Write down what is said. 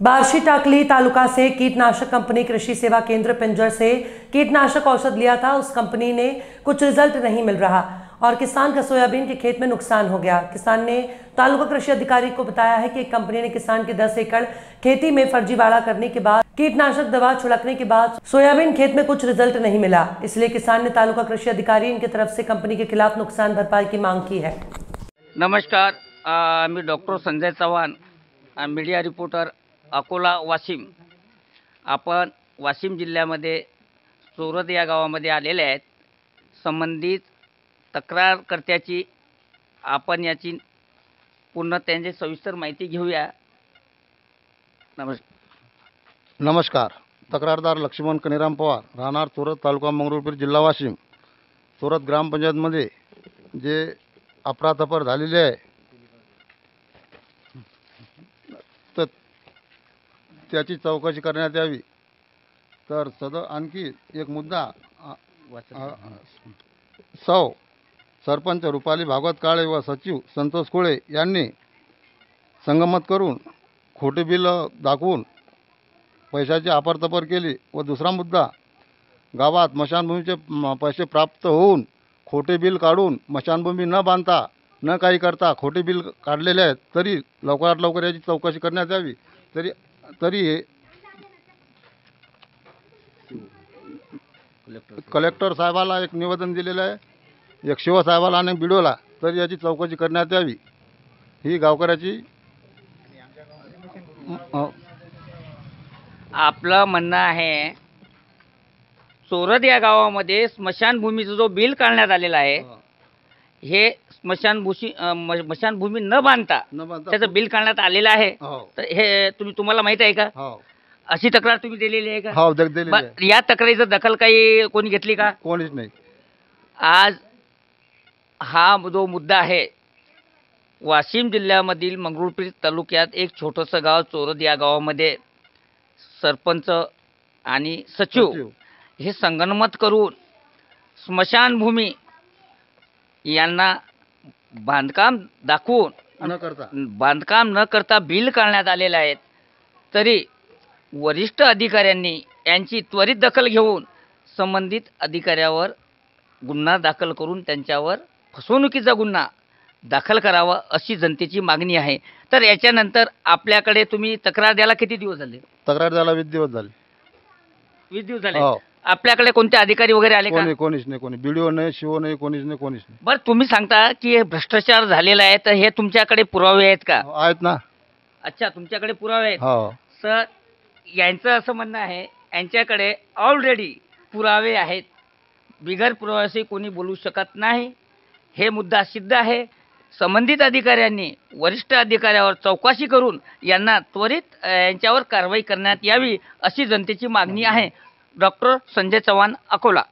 बार्शी टाकली तालुका से कीटनाशक कंपनी कृषि सेवा केंद्र पिंजर से कीटनाशक औषध लिया था। उस कंपनी ने कुछ रिजल्ट नहीं मिल रहा और किसान का सोयाबीन के खेत में नुकसान हो गया। किसान ने तालुका कृषि अधिकारी को बताया है कि एक कंपनी ने किसान के 10 एकड़ खेती में फर्जीवाड़ा करने के बाद कीटनाशक दवा छिड़कने के बाद सोयाबीन खेत में कुछ रिजल्ट नहीं मिला। इसलिए किसान ने तालुका कृषि अधिकारी इनकी तरफ से कंपनी के खिलाफ नुकसान भरपाई की मांग की है। नमस्कार, मी doctor Sanjay Chavan, media reporter, Akola Washim. आपण वाशिम जिल्ह्यामध्ये चोरद या गावामध्ये आलेले आहेत। संबंधित तक्रारकर्त्याची आपण याची पूर्ण त्यांची सविस्तर माहिती घेऊया। नमस्कार। तक्रारदार लक्ष्मण कनिराम पवार, राहणार चोरद, तालुका मंगरुळपीर, जिल्हा वाशिम। चोरद ग्रामपंचायतमध्ये जे अफरातफर झालेली आहे तर त्याची चौकशी करण्यात यावी। तर आणखी एक मुद्दा सरपंच रुपाली भागवत काळे व सचिव संतोष कोळे यांनी संगमत करून खोटे बिल दाखवून पैशाची अफरातफर केली। व दुसरा मुद्दा, गावात स्मशानभूमीचे पैसे प्राप्त होऊन खोटे बिल काढून स्मशानभूमी न बांधता न काही करता खोटे बिल काढलेले आहेत। तरी लवकरात लवकर याची चौकशी करण्यात यावी। तरी कलेक्टर साहेबाला एक निवेदन दिलेलं आहे, एक शिवसाहेबाला आणि बिडोला। तरी याची चौकशी करण्यात यावी ही गावकऱ्याची आपलं म्हणणं आहे। चोरद या गावामध्ये स्मशानभूमीचा जो बिल काढण्यात आलेला आहे, हे स्मशानभूमी न बांधता त्याचं बिल काढण्यात आलेलं आहे। तर हे तुम्हाला माहित आहे का? अशी तक्रार तुम्ही दिलेली आहे का? हो, दिलेली आहे। या तक्रारीचं दखल काही कोणी घेतली का? कोणीच नाही। आज हा जो मुद्दा आहे, वाशिम जिल्ह्यामधील मंगरुळपीर तालुक्यात एक छोटंसं गाव चोरद या गावामध्ये सरपंच आणि सचिव हे संगनमत करून स्मशानभूमी यांना बांधकाम दाखवून बांधकाम न करता बिल काढण्यात आलेले आहेत। तरी वरिष्ठ अधिकाऱ्यांनी यांची त्वरित दखल घेऊन संबंधित अधिकाऱ्यावर गुन्हा दाखल करून त्यांच्यावर फसवणुकीचा गुन्हा दाखल करावा अशी जनतेची मागणी आहे। तर याच्यानंतर आपल्याकडे तुम्ही तक्रार द्यायला किती दिवस झाले? तक्रार द्यायला 20 दिवस झाले। 20 दिवस झाले। आपल्याकडे कोणते अधिकारी वगैरे आले का? कोणीच नाही, कोणी बीडीओ नाही, शिवो नाही, कोणीच नाही। बरं, तुम्ही सांगता की हे भ्रष्टाचार झालेला आहे, तर हे तुमच्याकडे पुरावे आहेत का? आहेत ना। अच्छा, तुमच्याकडे पुरावे आहेत। हो सर, यांचं असं म्हणणं आहे यांच्याकडे ऑलरेडी पुरावे आहेत, बिगर पुराव्याशी कोणी बोलू शकत नाही। हे मुद्दा सिद्ध आहे। संबंधित अधिकाऱ्यांनी वरिष्ठ अधिकाऱ्यावर चौकशी करून यांना त्वरित यांच्यावर कारवाई करण्यात यावी अशी जनतेची मागणी आहे। डॉक्टर संजय चव्हाण, अकोला।